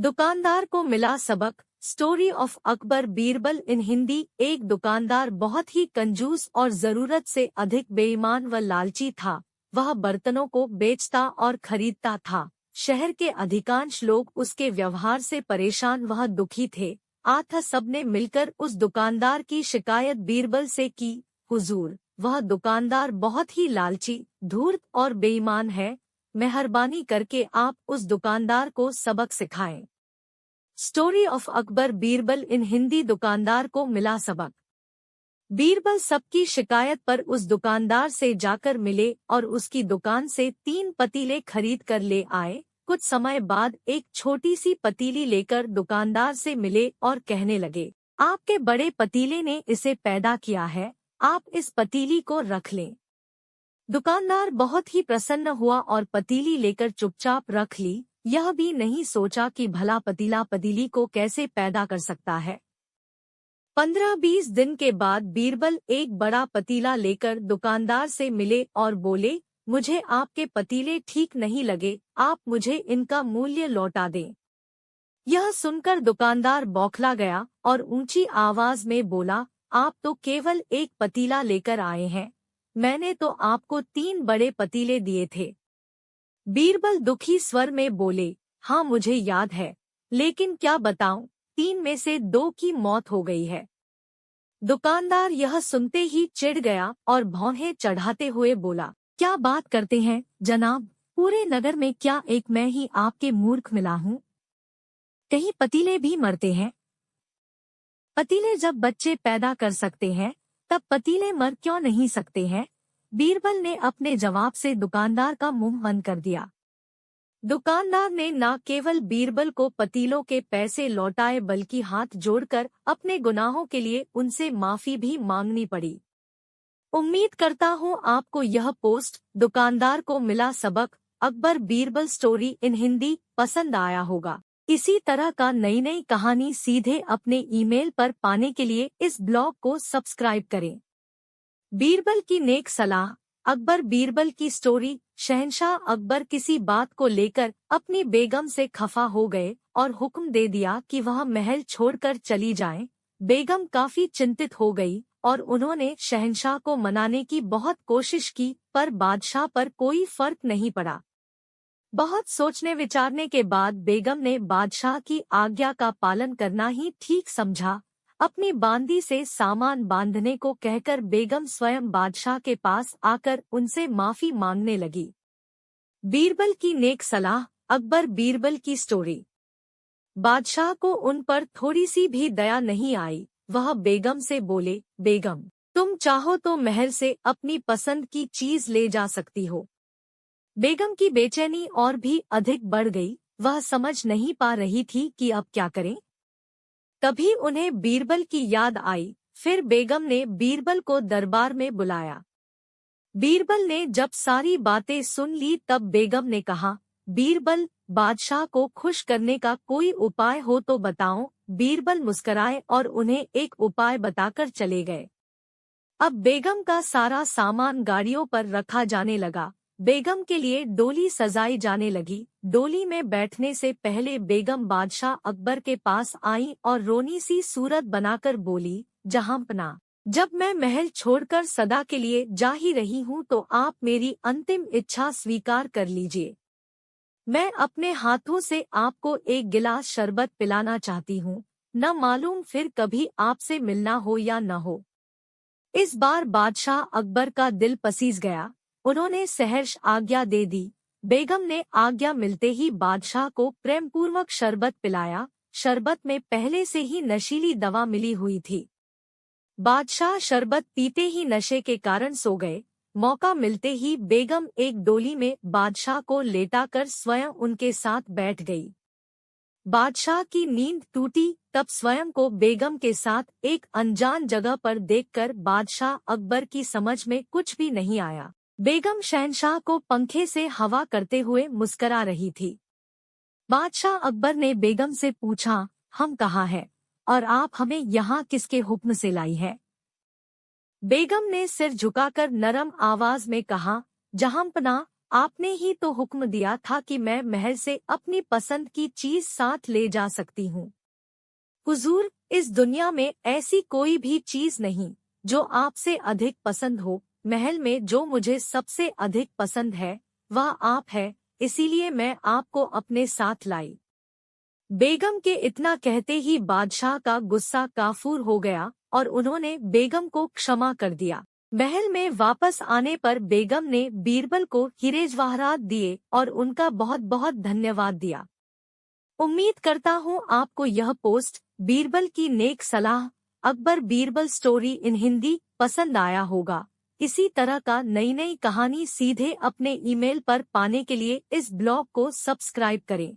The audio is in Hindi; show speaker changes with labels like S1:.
S1: दुकानदार को मिला सबक। स्टोरी ऑफ अकबर बीरबल इन हिंदी। एक दुकानदार बहुत ही कंजूस और जरूरत से अधिक बेईमान व लालची था। वह बर्तनों को बेचता और खरीदता था। शहर के अधिकांश लोग उसके व्यवहार से परेशान व दुखी थे। आथा सबने मिलकर उस दुकानदार की शिकायत बीरबल से की। हुजूर, वह दुकानदार बहुत ही लालची, धूर्त और बेईमान है। मेहरबानी करके आप उस दुकानदार को सबक सिखाएं। स्टोरी ऑफ अकबर बीरबल इन हिंदी। दुकानदार को मिला सबक। बीरबल सबकी शिकायत पर उस दुकानदार से जाकर मिले और उसकी दुकान से 3 पतीले खरीद कर ले आए। कुछ समय बाद एक छोटी सी पतीली लेकर दुकानदार से मिले और कहने लगे, आपके बड़े पतीले ने इसे पैदा किया है, आप इस पतीली को रख लें। दुकानदार बहुत ही प्रसन्न हुआ और पतीली लेकर चुपचाप रख ली। यह भी नहीं सोचा कि भला पतीला पतीली को कैसे पैदा कर सकता है। 15-20 दिन के बाद बीरबल एक बड़ा पतीला लेकर दुकानदार से मिले और बोले, मुझे आपके पतीले ठीक नहीं लगे, आप मुझे इनका मूल्य लौटा दें। यह सुनकर दुकानदार बौखला गया और ऊंची आवाज में बोला, आप तो केवल एक पतीला लेकर आए हैं, मैंने तो आपको 3 बड़े पतीले दिए थे। बीरबल दुखी स्वर में बोले, हाँ मुझे याद है, लेकिन क्या बताऊं, 3 में से 2 की मौत हो गई है। दुकानदार यह सुनते ही चिढ़ गया और भौहें चढ़ाते हुए बोला, क्या बात करते हैं जनाब, पूरे नगर में क्या एक मैं ही आपके मूर्ख मिला हूँ? कहीं पतीले भी मरते हैं? पतीले जब बच्चे पैदा कर सकते हैं, तब पतीले मर क्यों नहीं सकते हैं? बीरबल ने अपने जवाब से दुकानदार का मुंह बंद कर दिया। दुकानदार ने न केवल बीरबल को पतीलों के पैसे लौटाए बल्कि हाथ जोड़कर अपने गुनाहों के लिए उनसे माफी भी मांगनी पड़ी। उम्मीद करता हूँ आपको यह पोस्ट दुकानदार को मिला सबक अकबर बीरबल स्टोरी इन हिंदी पसंद आया होगा। इसी तरह का नई कहानी सीधे अपने ईमेल पर पाने के लिए इस ब्लॉग को सब्सक्राइब करें। बीरबल की नेक सलाह। अकबर बीरबल की स्टोरी। शहंशाह अकबर किसी बात को लेकर अपनी बेगम से खफा हो गए और हुक्म दे दिया कि वह महल छोड़कर चली जाएं। बेगम काफी चिंतित हो गई और उन्होंने शहंशाह को मनाने की बहुत कोशिश की, पर बादशाह पर कोई फर्क नहीं पड़ा। बहुत सोचने विचारने के बाद बेगम ने बादशाह की आज्ञा का पालन करना ही ठीक समझा। अपनी बांदी से सामान बांधने को कहकर बेगम स्वयं बादशाह के पास आकर उनसे माफी मांगने लगी। बीरबल की नेक सलाह। अकबर बीरबल की स्टोरी। बादशाह को उन पर थोड़ी सी भी दया नहीं आई। वह बेगम से बोले, बेगम, तुम चाहो तो महल से अपनी पसंद की चीज ले जा सकती हो। बेगम की बेचैनी और भी अधिक बढ़ गई। वह समझ नहीं पा रही थी कि अब क्या करें। तभी उन्हें बीरबल की याद आई। फिर बेगम ने बीरबल को दरबार में बुलाया। बीरबल ने जब सारी बातें सुन ली तब बेगम ने कहा, बीरबल, बादशाह को खुश करने का कोई उपाय हो तो बताओ। बीरबल मुस्कराए और उन्हें एक उपाय बताकर चले गए। अब बेगम का सारा सामान गाड़ियों पर रखा जाने लगा। बेगम के लिए डोली सजाई जाने लगी। डोली में बैठने से पहले बेगम बादशाह अकबर के पास आई और रोनी सी सूरत बनाकर बोली, जहांपना, जब मैं महल छोड़कर सदा के लिए जा ही रही हूँ तो आप मेरी अंतिम इच्छा स्वीकार कर लीजिए। मैं अपने हाथों से आपको एक गिलास शरबत पिलाना चाहती हूँ, न मालूम फिर कभी आपसे मिलना हो या न हो। इस बार बादशाह अकबर का दिल पसीज गया। उन्होंने सहर्ष आज्ञा दे दी। बेगम ने आज्ञा मिलते ही बादशाह को प्रेमपूर्वक शरबत पिलाया। शरबत में पहले से ही नशीली दवा मिली हुई थी। बादशाह शरबत पीते ही नशे के कारण सो गए। मौका मिलते ही बेगम एक डोली में बादशाह को लेटाकर स्वयं उनके साथ बैठ गई। बादशाह की नींद टूटी। तब स्वयं को बेगम के साथ एक अनजान जगह पर देखकर बादशाह अकबर की समझ में कुछ भी नहीं आया। बेगम शहंशाह को पंखे से हवा करते हुए मुस्करा रही थी। बादशाह अकबर ने बेगम से पूछा, हम कहाँ हैं और आप हमें यहाँ किसके हुक्म से लाई है? बेगम ने सिर झुकाकर नरम आवाज में कहा, जहांपना, आपने ही तो हुक्म दिया था कि मैं महल से अपनी पसंद की चीज साथ ले जा सकती हूँ। हुजूर, इस दुनिया में ऐसी कोई भी चीज नहीं जो आपसे अधिक पसंद हो। महल में जो मुझे सबसे अधिक पसंद है वह आप है, इसीलिए मैं आपको अपने साथ लाई। बेगम के इतना कहते ही बादशाह का गुस्सा काफूर हो गया और उन्होंने बेगम को क्षमा कर दिया। महल में वापस आने पर बेगम ने बीरबल को हीरे जवाहरात दिए और उनका बहुत बहुत धन्यवाद दिया। उम्मीद करता हूँ आपको यह पोस्ट बीरबल की नेक सलाह अकबर बीरबल स्टोरी इन हिंदी पसंद आया होगा। इसी तरह का नई नई कहानी सीधे अपने ईमेल पर पाने के लिए इस ब्लॉग को सब्सक्राइब करें।